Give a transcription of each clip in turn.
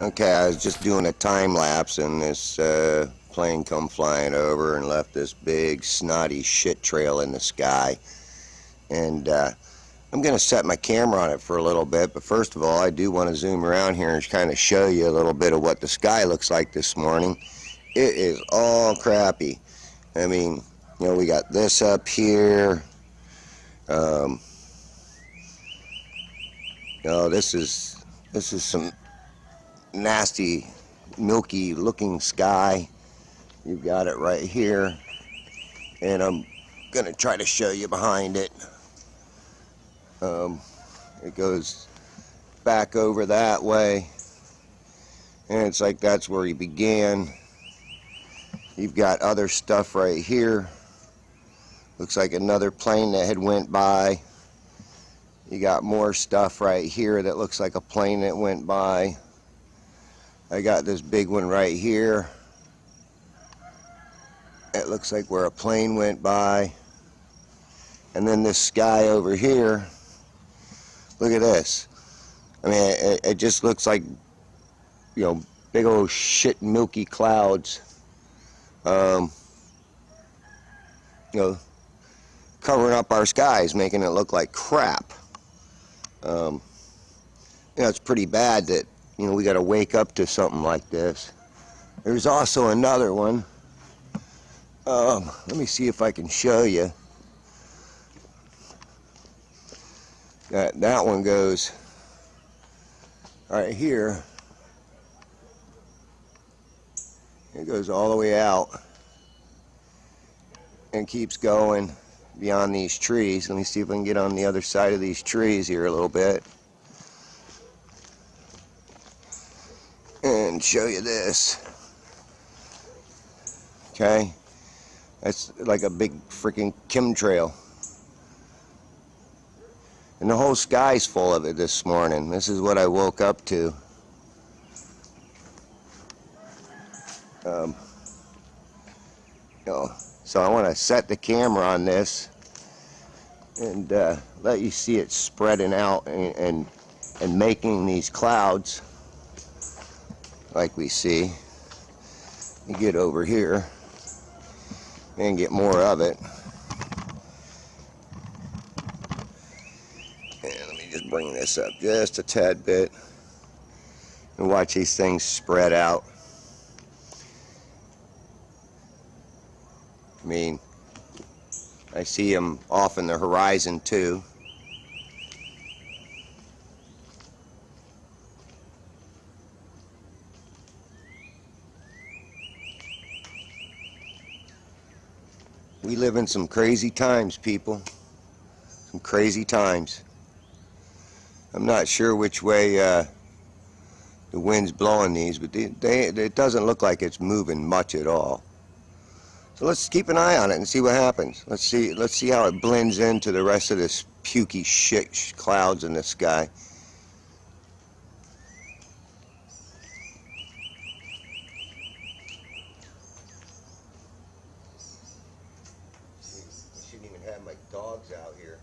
Okay, I was just doing a time lapse and this plane come flying over and left this big snotty shit trail in the sky. And I'm going to set my camera on it for a little bit, but first of all I do want to zoom around here and kind of show you a little bit of what the sky looks like this morning. It is all crappy. I mean, you know, we got this up here. You know, this is some nasty, milky looking sky. You've got it right here, and I'm gonna try to show you behind it. It goes back over that way, and it's like that's where he began. You've got other stuff right here. Looks like another plane that had went by. You got more stuff right here that looks like a plane that went by. I got this big one right here. It looks like where a plane went by. And then this sky over here. Look at this. I mean, it just looks like, you know, big old shit milky clouds. You know, covering up our skies, making it look like crap. You know, it's pretty bad that, you know, we got to wake up to something like this. There's also another one. Let me see if I can show you. That one goes right here. It goes all the way out and keeps going beyond these trees. Let me see if I can get on the other side of these trees here a little bit and show you this. Okay, that's like a big freaking Chem-Trail, and the whole sky's full of it this morning. This is what I woke up to. You know, so I want to set the camera on this and let you see it spreading out and making these clouds like we see. You get over here and get more of it. And let me just bring this up just a tad bit and watch these things spread out. I mean, I see them off in the horizon too. We live in some crazy times, people. Some crazy times. I'm not sure which way the wind's blowing these, but it doesn't look like it's moving much at all. So let's keep an eye on it and see what happens. Let's see how it blends into the rest of this pukey shit clouds in the sky. I shouldn't even have my dogs out here.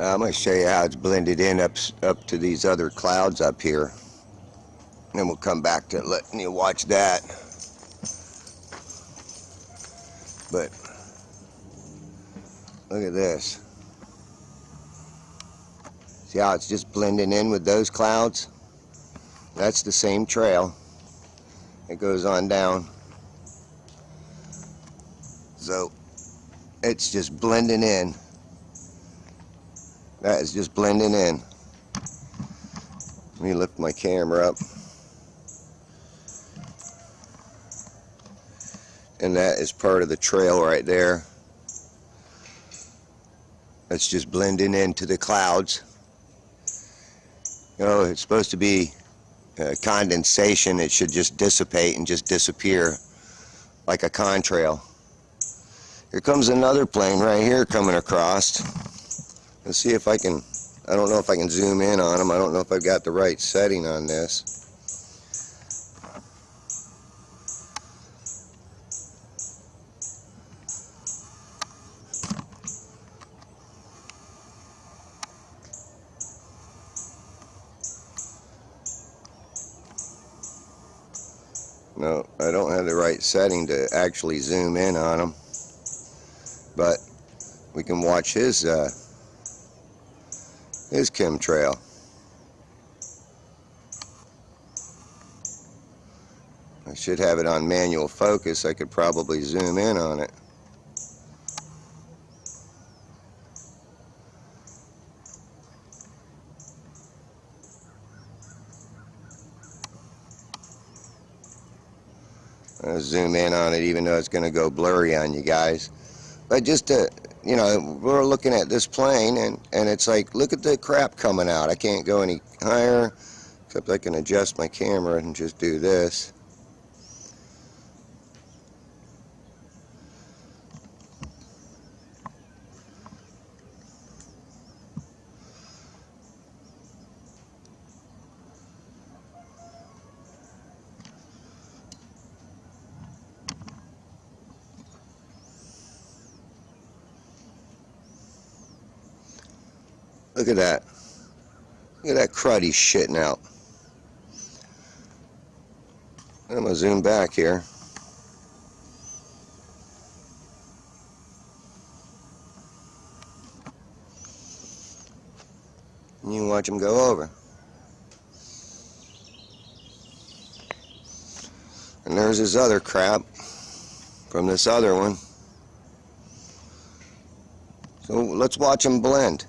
I'm going to show you how it's blended in up to these other clouds up here. And then we'll come back to letting you watch that. But look at this. See how it's just blending in with those clouds? That's the same trail. It goes on down. So it's just blending in. That is just blending in. Let me lift my camera up. And that is part of the trail right there. That's just blending into the clouds. You know, it's supposed to be condensation. It should just dissipate and just disappear like a contrail. Here comes another plane right here coming across. Let's see if I can, I don't know if I can zoom in on them. I don't know if I've got the right setting on this. No, I don't have the right setting to actually zoom in on them. But we can watch his Chem-Trail. I should have it on manual focus. I could probably zoom in on it. I'll zoom in on it even though it's going to go blurry on you guys. But just to, you know, we're looking at this plane and it's like, look at the crap coming out. I can't go any higher, except I can adjust my camera and just do this. Look at that. Look at that crud he's shitting out. I'm going to zoom back here. And you can watch him go over. And there's his other crap from this other one. So let's watch him blend.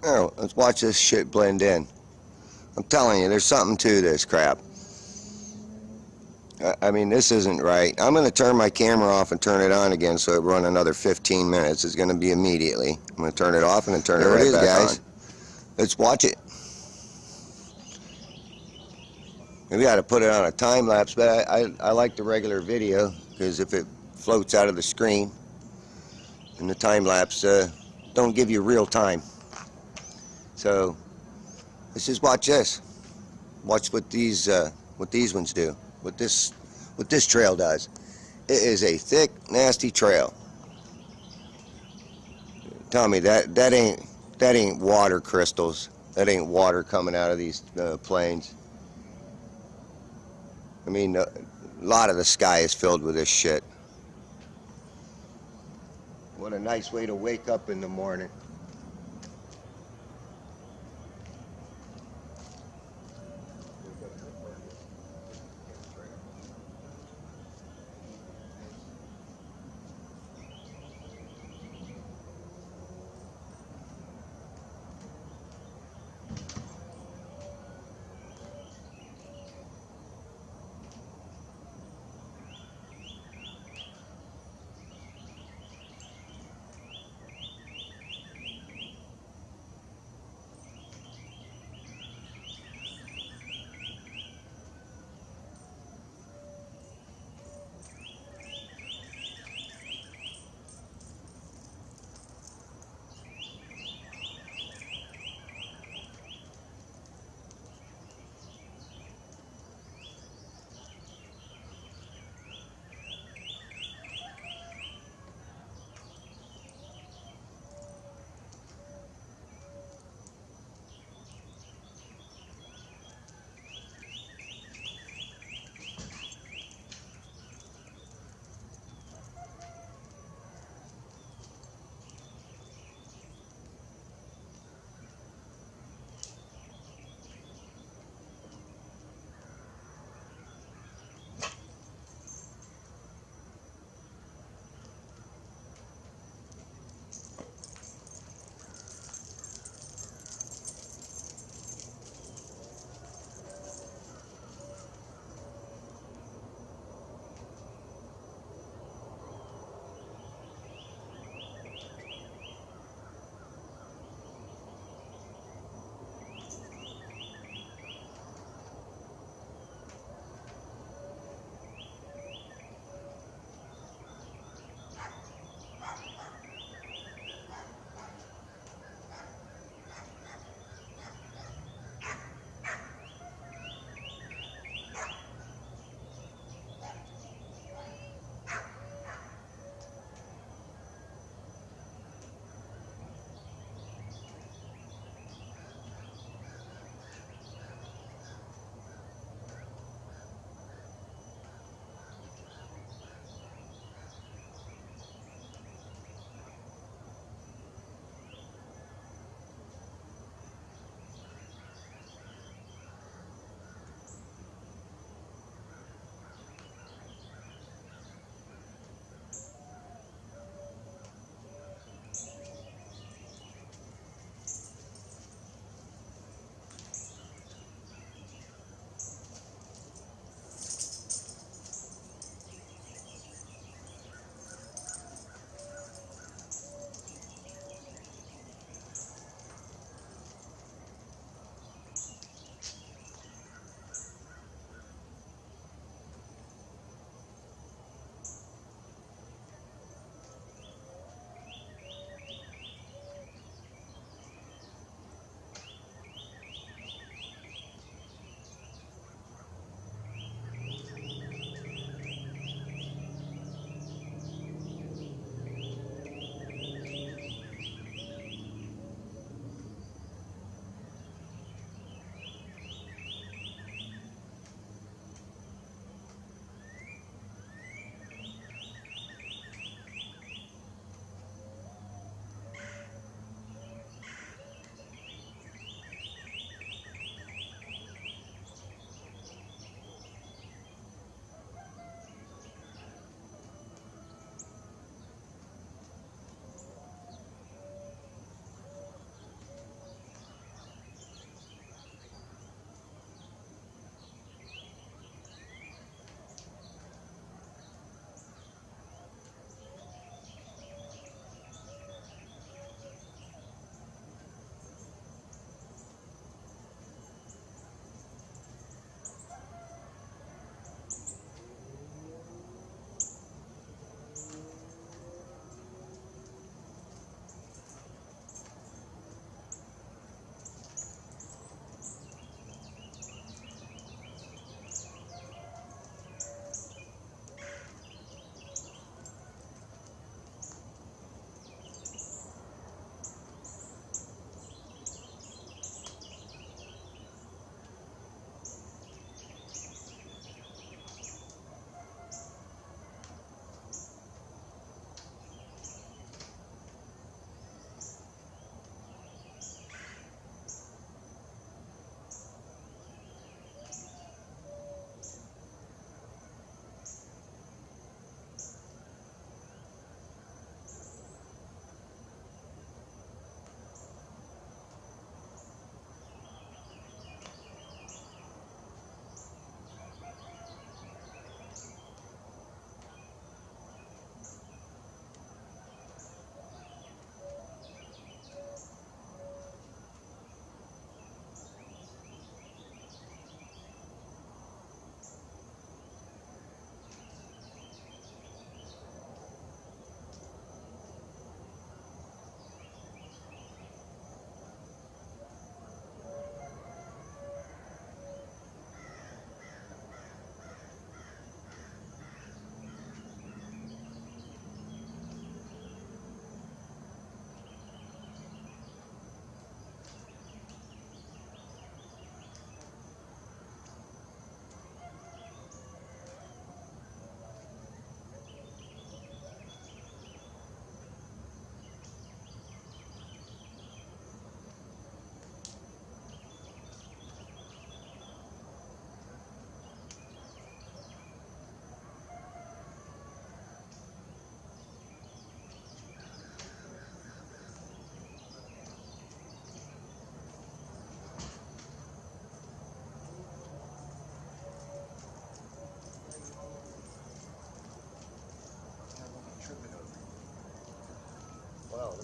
Oh, let's watch this shit blend in. I'm telling you, there's something to this crap. I mean, this isn't right. I'm going to turn my camera off and turn it on again so it run another 15 minutes. It's going to be immediately. I'm going to turn it off and then turn it right back on. Let's watch it. Maybe I ought to put it on a time lapse, but I like the regular video because if it floats out of the screen and the time lapse don't give you real time. So let's just watch this. Watch what these ones do. What this trail does. It is a thick, nasty trail. Tell me that ain't water crystals. That ain't water coming out of these planes. I mean, a lot of the sky is filled with this shit. What a nice way to wake up in the morning.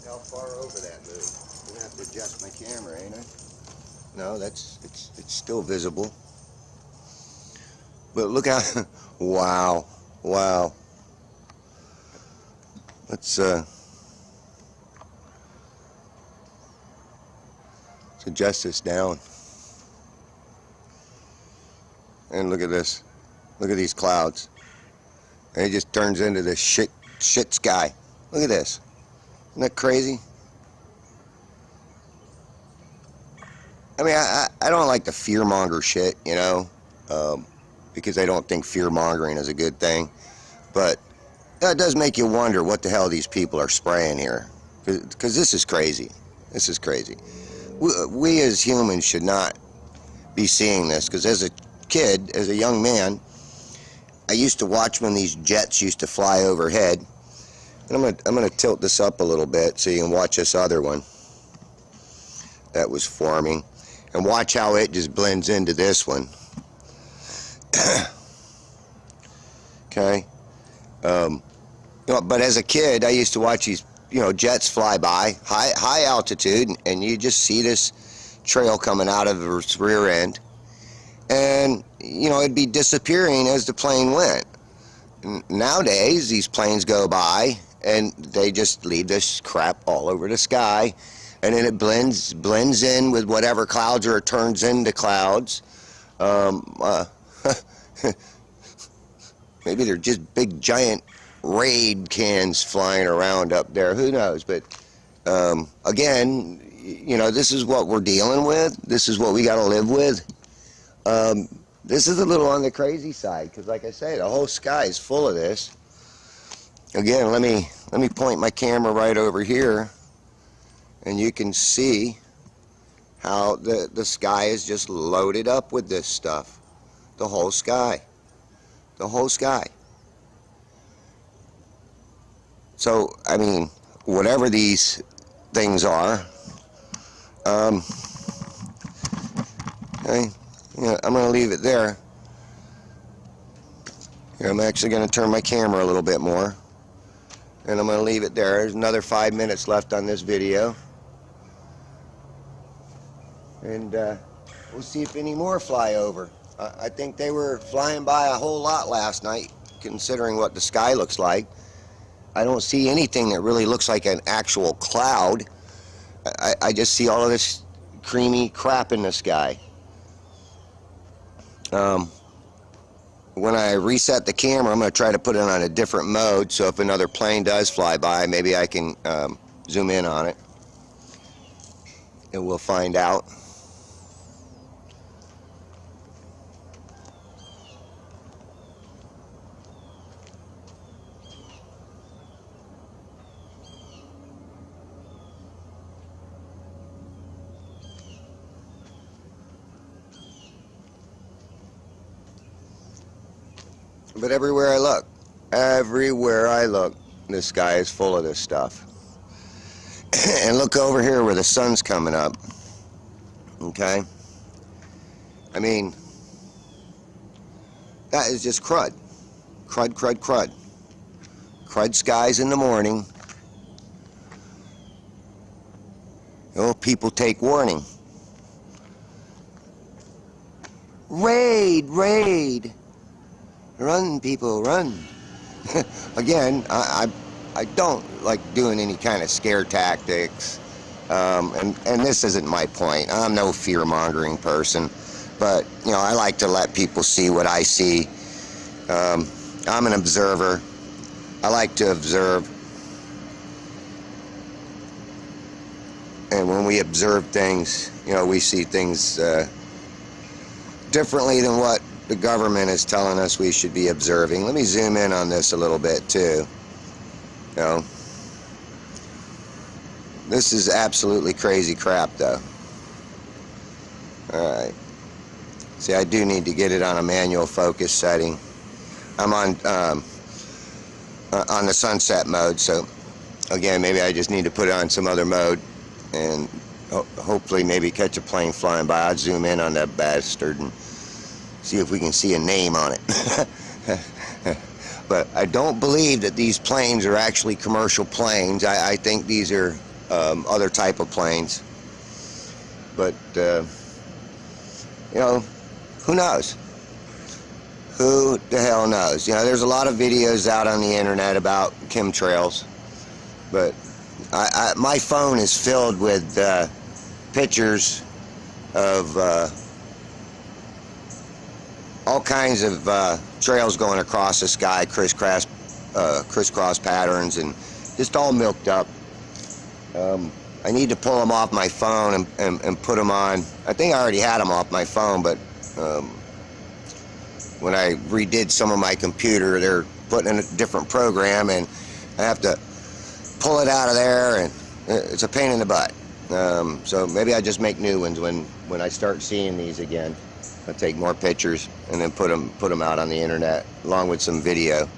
how far over that moved. I'm gonna have to adjust my camera, ain't I? No, it's still visible. But look how, wow, wow. Let's adjust this down. And look at this. Look at these clouds. And it just turns into this shit sky. Look at this. Isn't that crazy? I mean, I don't like the fear-monger shit, you know, because I don't think fear-mongering is a good thing. But it does make you wonder what the hell these people are spraying here. Because this is crazy. This is crazy. We as humans should not be seeing this, because as a kid, as a young man, I used to watch when these jets used to fly overhead. And I'm gonna tilt this up a little bit so you can watch this other one that was forming, and watch how it just blends into this one. Okay. You know, but as a kid, I used to watch these, you know, jets fly by high altitude, and you just see this trail coming out of its rear end, and you know, it'd be disappearing as the plane went. Nowadays, these planes go by and they just leave this crap all over the sky, and then it blends in with whatever clouds, or it turns into clouds. Maybe they're just big giant Raid cans flying around up there, who knows? But again, you know, this is what we're dealing with. This is what we got to live with. This is a little on the crazy side, because like I say, the whole sky is full of this. Again, let me point my camera right over here, and you can see how the sky is just loaded up with this stuff. The whole sky. The whole sky. So, I mean, whatever these things are, okay, yeah, I'm going to leave it there. Here, I'm actually going to turn my camera a little bit more, and I'm going to leave it there. There's another 5 minutes left on this video, and we'll see if any more fly over. I think they were flying by a whole lot last night, considering what the sky looks like. I don't see anything that really looks like an actual cloud. I just see all of this creamy crap in the sky. When I reset the camera, I'm going to try to put it on a different mode, so if another plane does fly by, maybe I can zoom in on it, and we'll find out. But everywhere I look, this sky is full of this stuff. And look over here where the sun's coming up. Okay? I mean, that is just crud. Crud, crud, crud. Crud skies in the morning. Oh, people take warning. Raid, raid. Run, people, run. Again, I don't like doing any kind of scare tactics, and this isn't my point. I'm no fear-mongering person, but you know, I like to let people see what I see. I'm an observer. I like to observe, and when we observe things, you know, we see things differently than what the government is telling us we should be observing. Let me zoom in on this a little bit too. You know, this is absolutely crazy crap though. Alright. See, I do need to get it on a manual focus setting. I'm on the sunset mode, so again, maybe I just need to put it on some other mode, and hopefully maybe catch a plane flying by. I'll zoom in on that bastard and see if we can see a name on it. But I don't believe that these planes are actually commercial planes. I think these are other type of planes. But you know, who knows? Who the hell knows? You know, there's a lot of videos out on the internet about chemtrails, but my phone is filled with pictures of all kinds of trails going across the sky, crisscross patterns, and just all milked up. I need to pull them off my phone and put them on. I think I already had them off my phone, but when I redid some of my computer, they're putting in a different program, and I have to pull it out of there, and it's a pain in the butt. So maybe I just make new ones when I start seeing these again. I'll take more pictures and then put them out on the internet along with some video.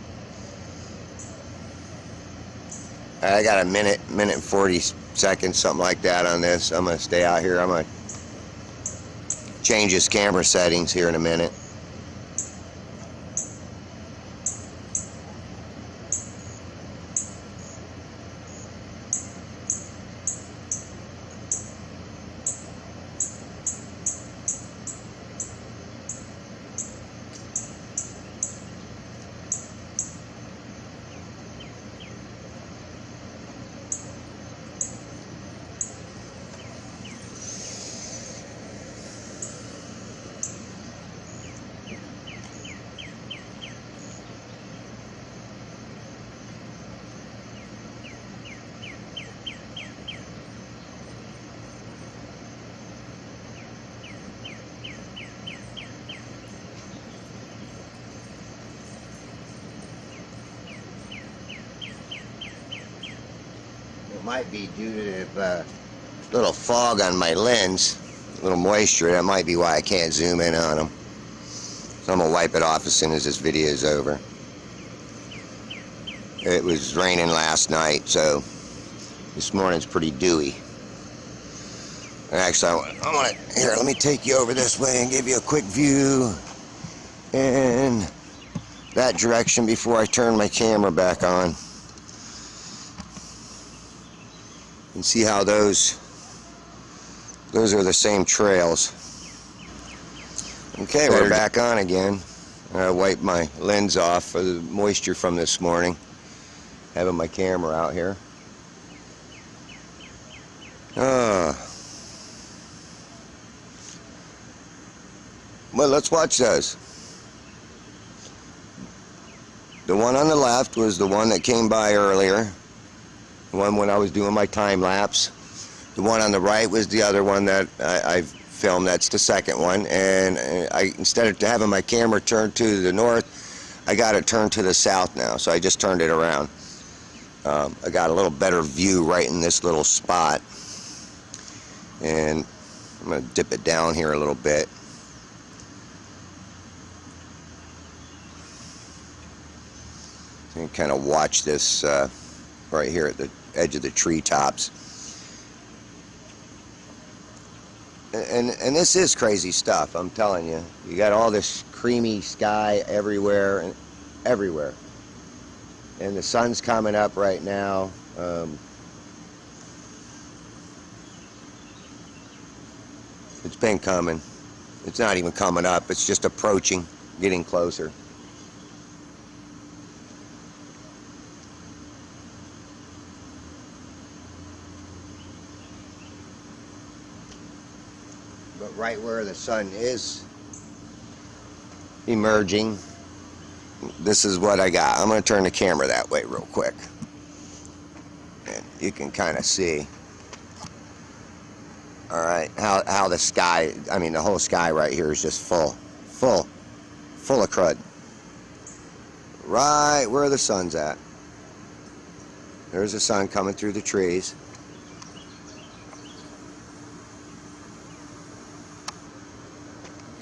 I got a minute and 40 seconds, something like that on this. I'm gonna stay out here. I'm gonna change this camera settings here in a minute. Might be due to the little fog on my lens, a little moisture. That might be why I can't zoom in on them. So I'm gonna wipe it off as soon as this video is over. It was raining last night, so this morning's pretty dewy. And actually, I want to, here, let me take you over this way and give you a quick view in that direction before I turn my camera back on. And see how those are the same trails. Okay, we're back on again. I wiped my lens off for the moisture from this morning, having my camera out here. Well, let's watch those. The one on the left was the one that came by earlier. The one when I was doing my time lapse. The one on the right was the other one that I filmed. That's the second one. And instead of having my camera turned to the north, I got it turned to the south now. So I just turned it around. I got a little better view right in this little spot. And I'm going to dip it down here a little bit. And kind of watch this right here at the edge of the treetops. And this is crazy stuff, I'm telling you. You got all this creamy sky everywhere and everywhere. And the sun's coming up right now. It's been coming. It's not even coming up, it's just approaching, getting closer. But right where the sun is emerging, this is what I got. I'm going to turn the camera that way real quick. And you can kind of see, all right, how the sky, I mean the whole sky right here is just full of crud. Right where the sun's at. There's the sun coming through the trees.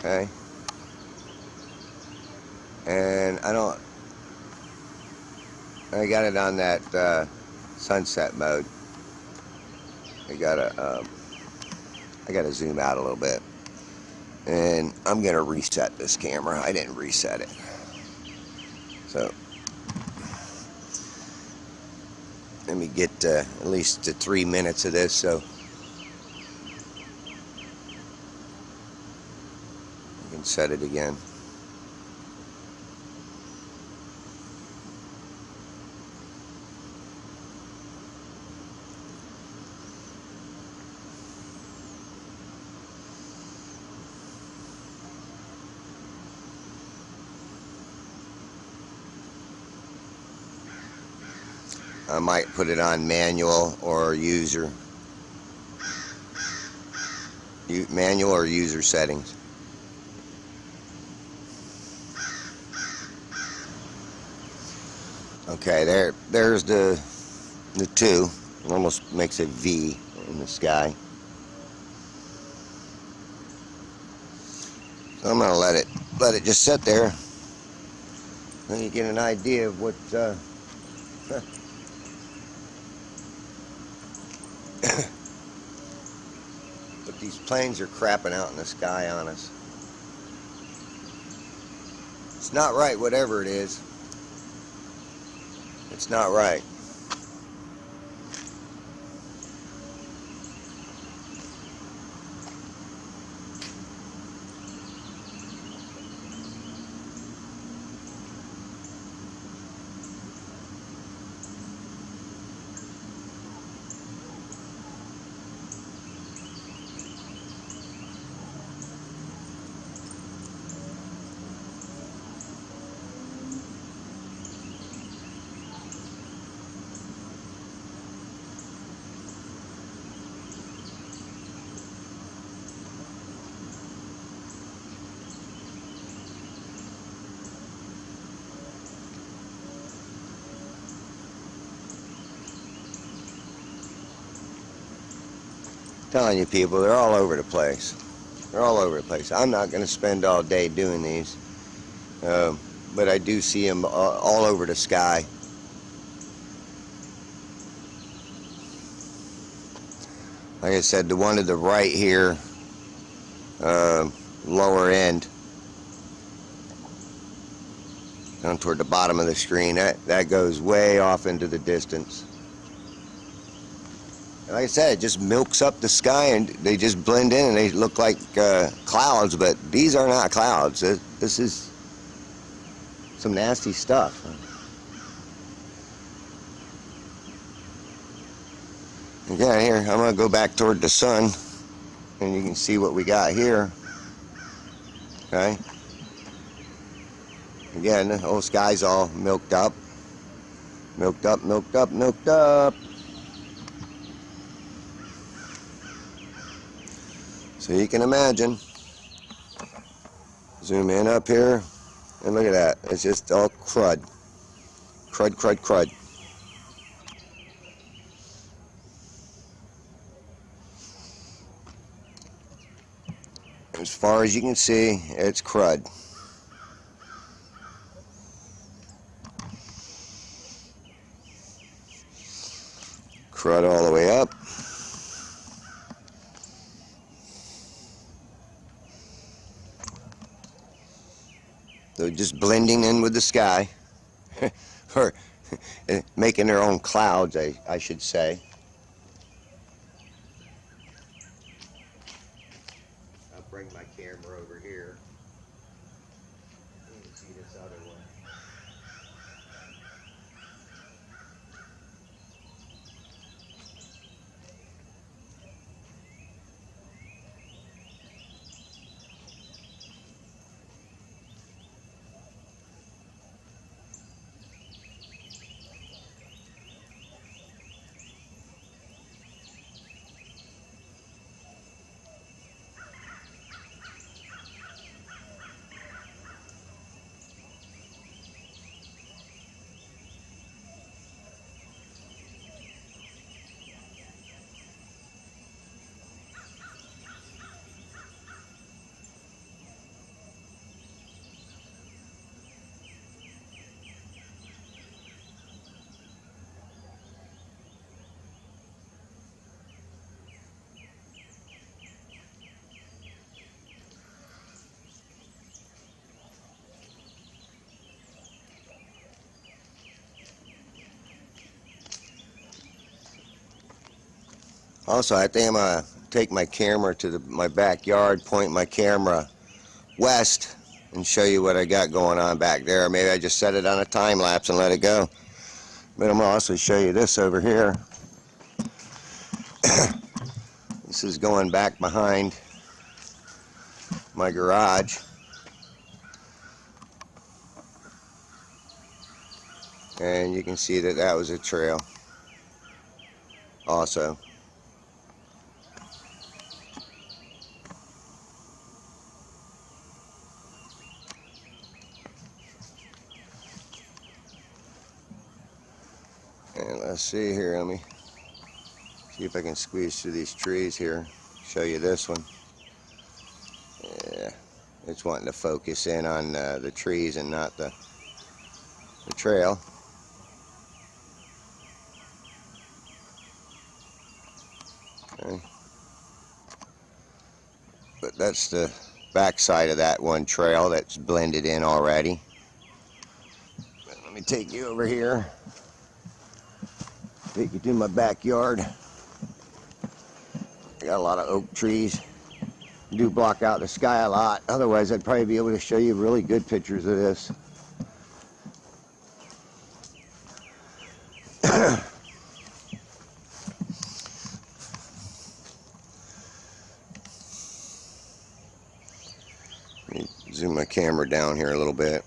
Okay, and I got it on that sunset mode. I gotta zoom out a little bit, and I'm gonna reset this camera. I didn't reset it, so Let me get at least 3 minutes of this, so I can set it again. I might put it on manual or user. Manual or user settings. Okay, there's the two. It almost makes a V in the sky. So I'm gonna let it just sit there. Then you get an idea of what but these planes are crapping out in the sky on us. It's not right, whatever it is. It's not right. Telling you people, they're all over the place. They're all over the place. I'm not going to spend all day doing these, but I do see them all over the sky. Like I said, the one to the right here, lower end, down toward the bottom of the screen, that goes way off into the distance. Like I said, it just milks up the sky and they just blend in and they look like clouds, but these are not clouds. This is some nasty stuff. Again, here, I'm going to go back toward the sun and you can see what we got here. Okay. Again, the whole sky's all milked up. Milked up, milked up, milked up. So you can imagine, zoom in up here, and look at that. It's just all crud. Crud, crud, crud. As far as you can see, it's crud. Crud all the way up. They're just blending in with the sky, or making their own clouds, I should say. I'll bring my camera over here. You can see this other one. Also, I think I'm going to take my camera to my backyard, point my camera west, and show you what I got going on back there. Maybe I just set it on a time lapse and let it go. But I'm going to also show you this over here. This is going back behind my garage. And you can see that that was a trail also. And let's see here, let me see if I can squeeze through these trees here, show you this one. Yeah, it's wanting to focus in on the trees and not the trail. Okay. But that's the back side of that one trail that's blended in already. But let me take you over here, take you to my backyard. I got a lot of oak trees. Do block out the sky a lot, otherwise I'd probably be able to show you really good pictures of this. Let me zoom my camera down here a little bit.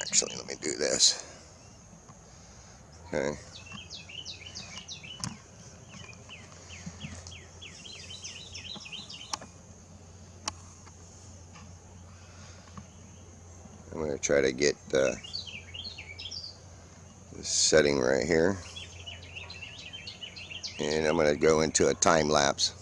Actually, let me do this. Okay. I'm going to try to get this setting right here. And I'm going to go into a time lapse.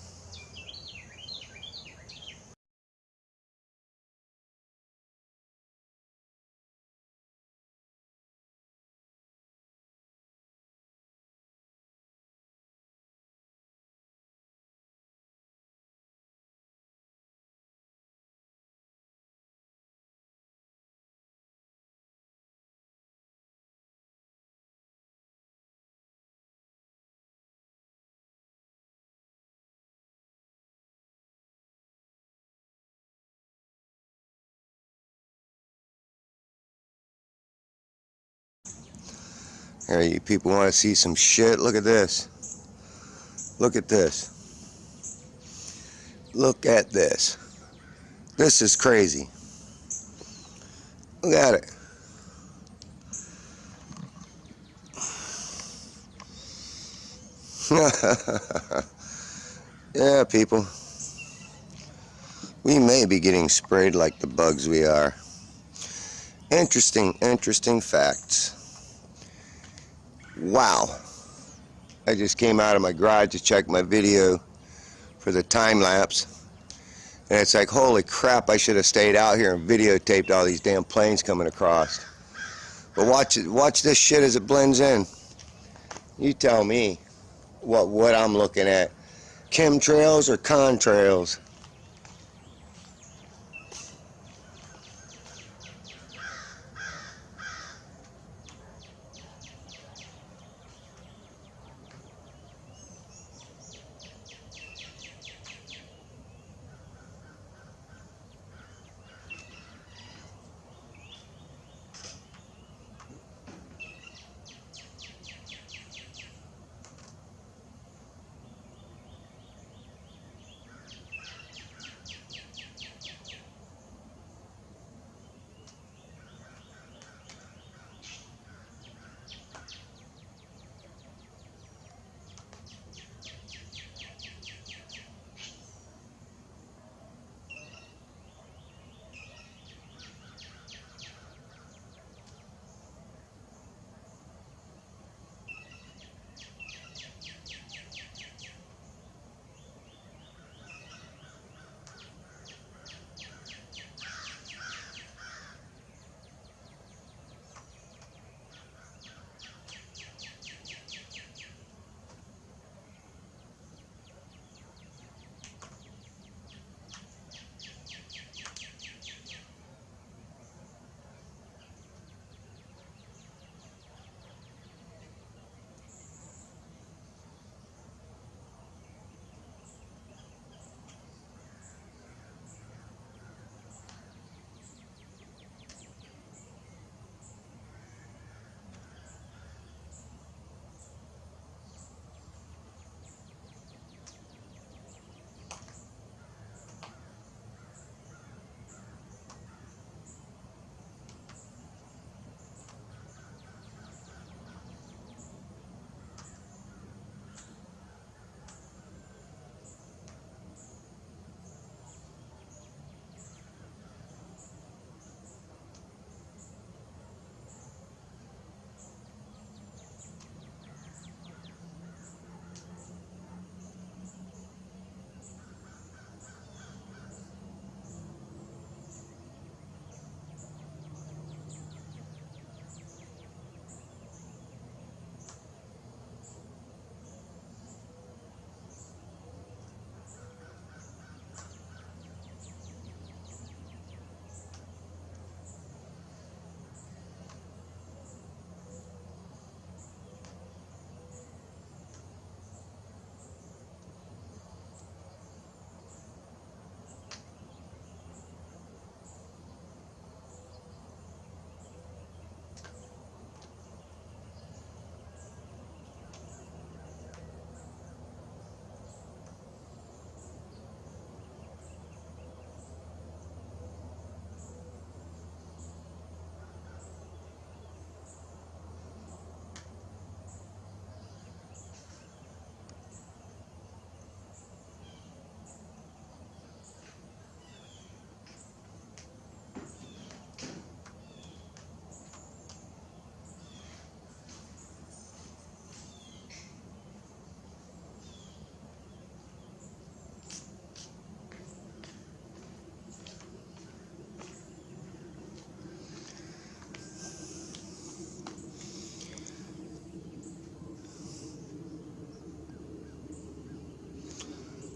Here, you people want to see some shit? Look at this. Look at this. Look at this. This is crazy. Look at it. Yeah, people. We may be getting sprayed like the bugs we are. Interesting, interesting facts. Wow. I just came out of my garage to check my video for the time lapse. And it's like, holy crap, I should have stayed out here and videotaped all these damn planes coming across. But watch this shit as it blends in. You tell me what I'm looking at. Chem-Trails or contrails?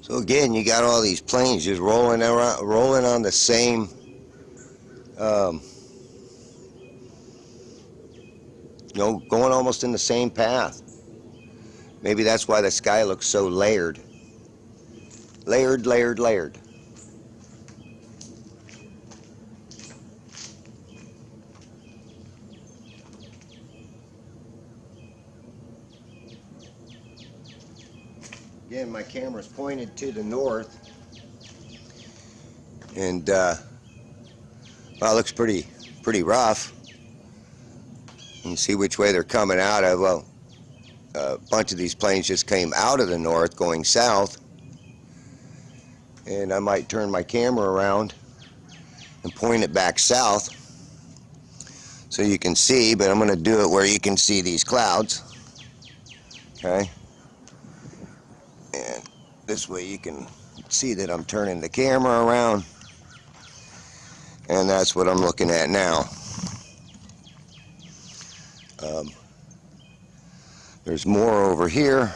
So again, you got all these planes just rolling around, rolling on the same going almost in the same path. Maybe that's why the sky looks so layered. Layered, layered, layered. Again, my camera's pointed to the north, and well, it looks pretty rough. You can see which way they're coming out of. Well, a bunch of these planes just came out of the north going south, and I might turn my camera around and point it back south so you can see, but I'm going to do it where you can see these clouds. Okay, and this way you can see that I'm turning the camera around, and that's what I'm looking at now. There's more over here,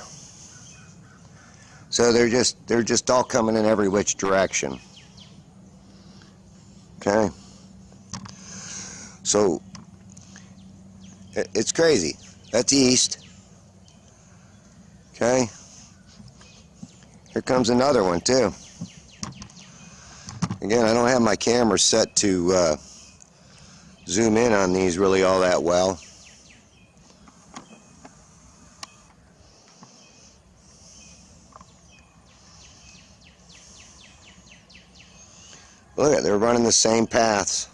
so they're just all coming in every which direction. Okay, so it's crazy. That's east. Okay, here comes another one too. Again, I don't have my camera set to zoom in on these really all that well. Look at, they're running the same paths.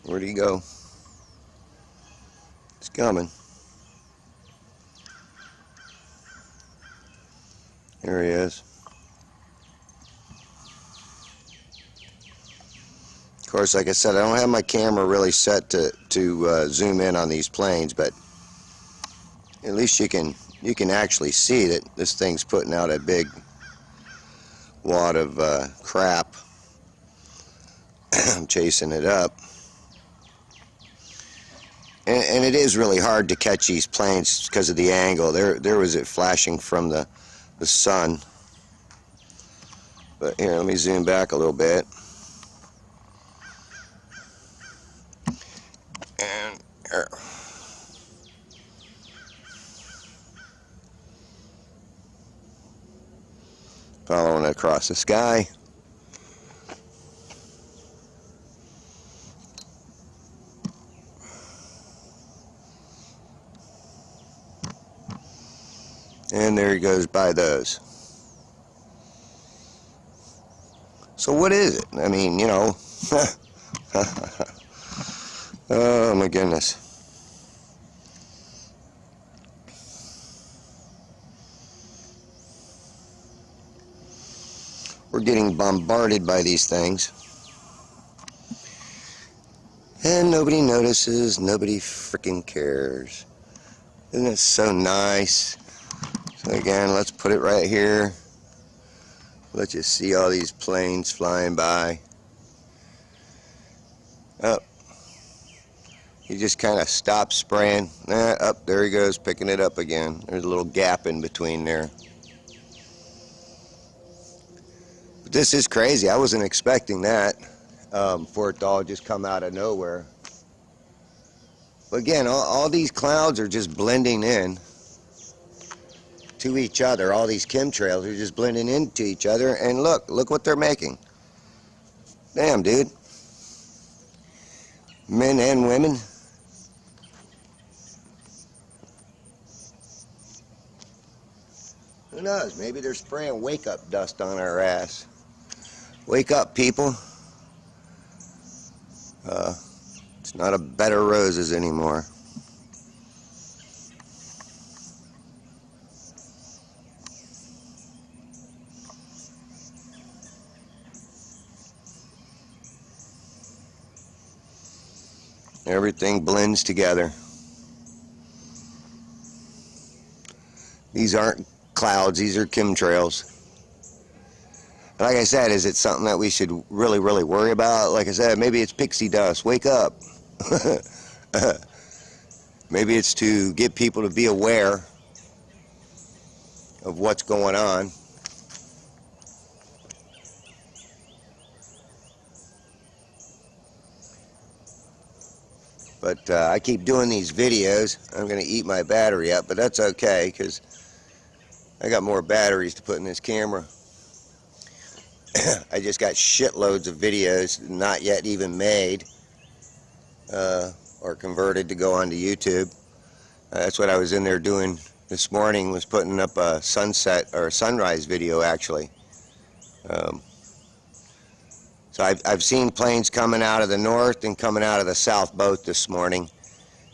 Where'd he go? He's coming. There he is. Of course, like I said, I don't have my camera really set to zoom in on these planes, but at least you can actually see that this thing's putting out a big wad of crap. I'm chasing it up. And it is really hard to catch these planes because of the angle. There was it flashing from the sun. But here, let me zoom back a little bit. And here. Following across the sky. And there he goes by those. So what is it? I mean, you know. Oh my goodness. We're getting bombarded by these things. And nobody notices, nobody freaking cares. Isn't it so nice? So again, let's put it right here. Let you see all these planes flying by. Up. He just kind of stops spraying. Up, there he goes, picking it up again. There's a little gap in between there. But this is crazy. I wasn't expecting that, for it to all just come out of nowhere. But again, all these clouds are just blending in to each other. All these chemtrails are just blending into each other, and look what they're making. Damn, dude. Men and women. Who knows? Maybe they're spraying wake-up dust on our ass. Wake up, people. It's not a bed of roses anymore. Everything blends together. These aren't clouds, these are chemtrails. Like I said, is it something that we should really worry about? Like I said, maybe it's pixie dust. Wake up. Maybe it's to get people to be aware of what's going on. But I keep doing these videos. I'm going to eat my battery up, but that's okay because I got more batteries to put in this camera. I just got shitloads of videos not yet even made or converted to go onto YouTube. That's what I was in there doing this morning, was putting up a sunset or a sunrise video actually. So I've seen planes coming out of the north and coming out of the south both this morning.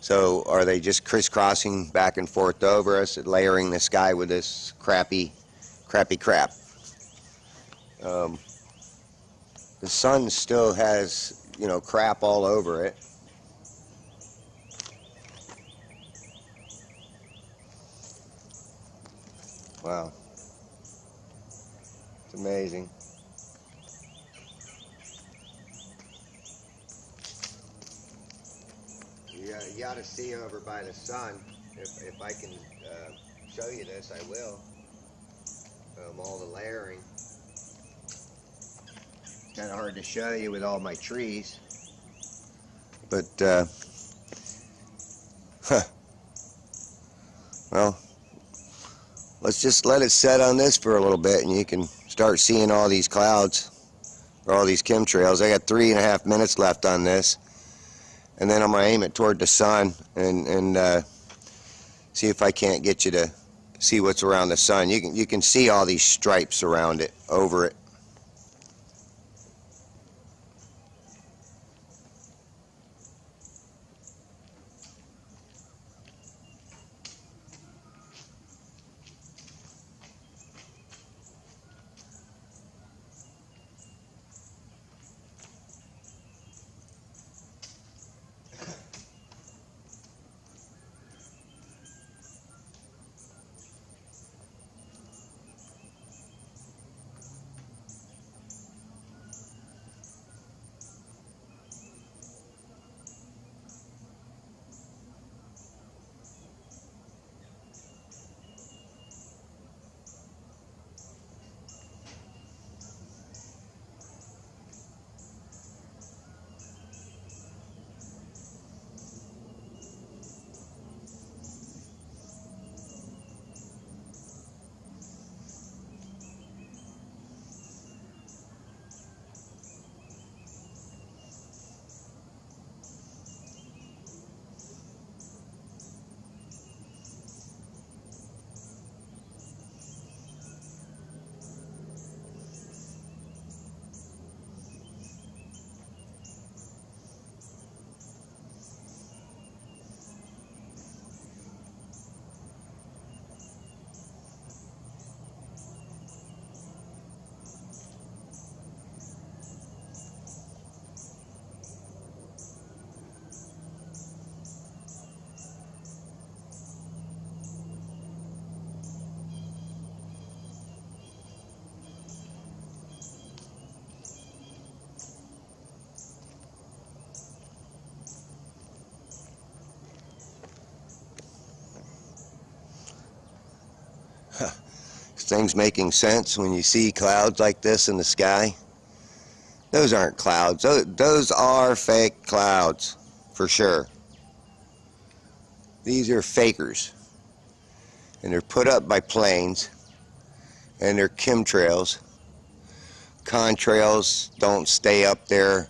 So are they just crisscrossing back and forth over us, layering the sky with this crappy crap? The sun still has, you know, crap all over it. Wow. It's amazing. You ought to see over by the sun. If I can show you this, I will. All the layering. Kind of hard to show you with all my trees. But, well, let's just let it set on this for a little bit and you can start seeing all these clouds, or all these chemtrails. I got 3.5 minutes left on this. And then I'm going to aim it toward the sun and see if I can't get you to see what's around the sun. You can see all these stripes around it, over it. Things making sense when you see clouds like this in the sky. Those aren't clouds. Those are fake clouds, for sure. These are fakers. And they're put up by planes. And they're chemtrails. Contrails don't stay up there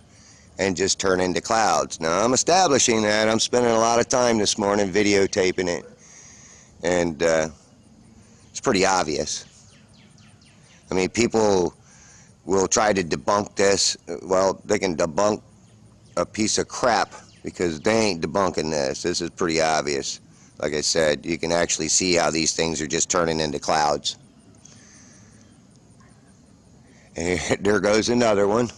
and just turn into clouds. Now, I'm establishing that. I'm spending a lot of time this morning videotaping it. And it's pretty obvious. I mean, people will try to debunk this. Well, they can debunk a piece of crap because they ain't debunking this. This is pretty obvious. Like I said, you can actually see how these things are just turning into clouds. And there goes another one.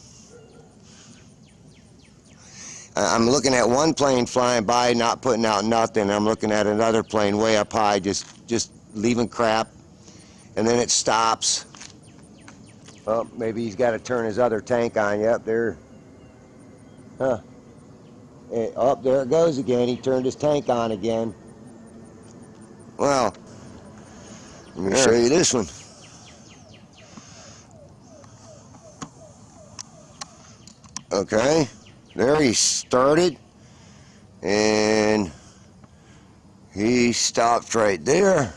I'm looking at one plane flying by, not putting out nothing. I'm looking at another plane way up high, just leaving crap, and then it stops. Oh, maybe he's got to turn his other tank on. Yep, there. Huh. Oh, there it goes again. He turned his tank on again. Well, let me show you this one. Okay, there he started, and he stopped right there,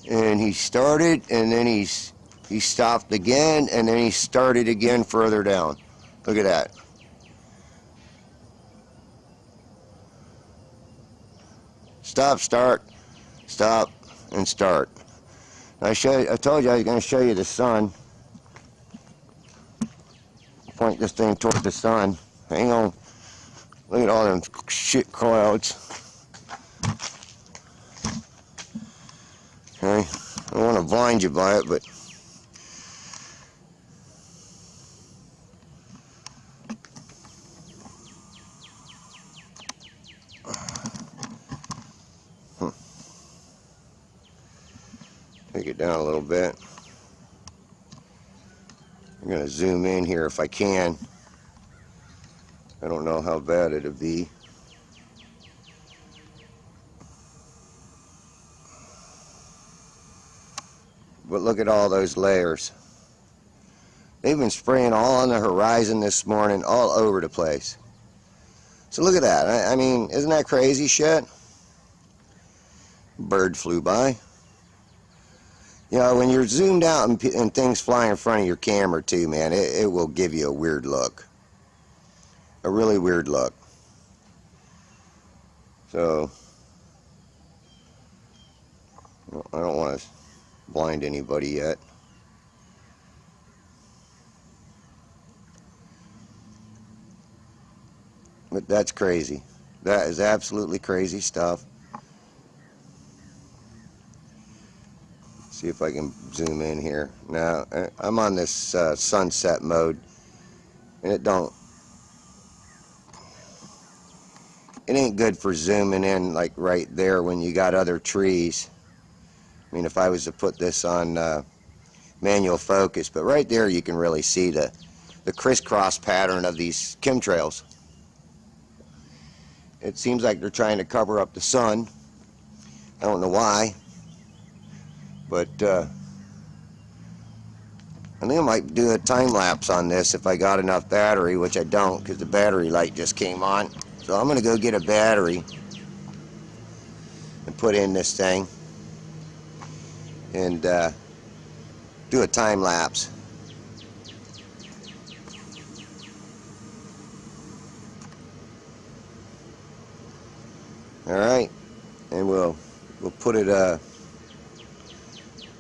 and he started, and then he stopped again, and then he started again further down. Look at that. Stop, start, stop, and start. I told you I was going to show you the sun. Point this thing toward the sun. Hang on. Look at all them shit clouds. Okay. I don't want to blind you by it, but take it down a little bit. I'm going to zoom in here if I can. I don't know how bad it'll be. But look at all those layers. They've been spraying all on the horizon this morning, all over the place. So look at that. I mean, isn't that crazy shit? Bird flew by. You know, when you're zoomed out and things fly in front of your camera too, man, it will give you a weird look. A really weird look. So, I don't want to blind anybody yet. But that's crazy. That is absolutely crazy stuff. See if I can zoom in here. Now, I'm on this sunset mode, and it ain't good for zooming in like right there when you got other trees. I mean, if I was to put this on manual focus, but right there you can really see the crisscross pattern of these chemtrails. It seems like they're trying to cover up the sun. I don't know why. But I think I might do a time lapse on this if I got enough battery, which I don't because the battery light just came on. So I'm going to go get a battery and put in this thing and do a time lapse. All right, and we'll put it.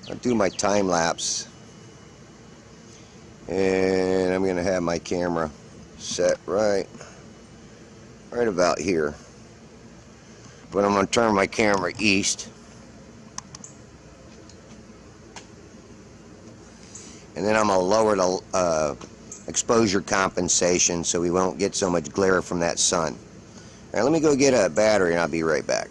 I'll do my time lapse, and I'm gonna have my camera set right about here, but I'm gonna turn my camera east, and then I'm gonna lower the exposure compensation so we won't get so much glare from that sun. All right, let me go get a battery and I'll be right back.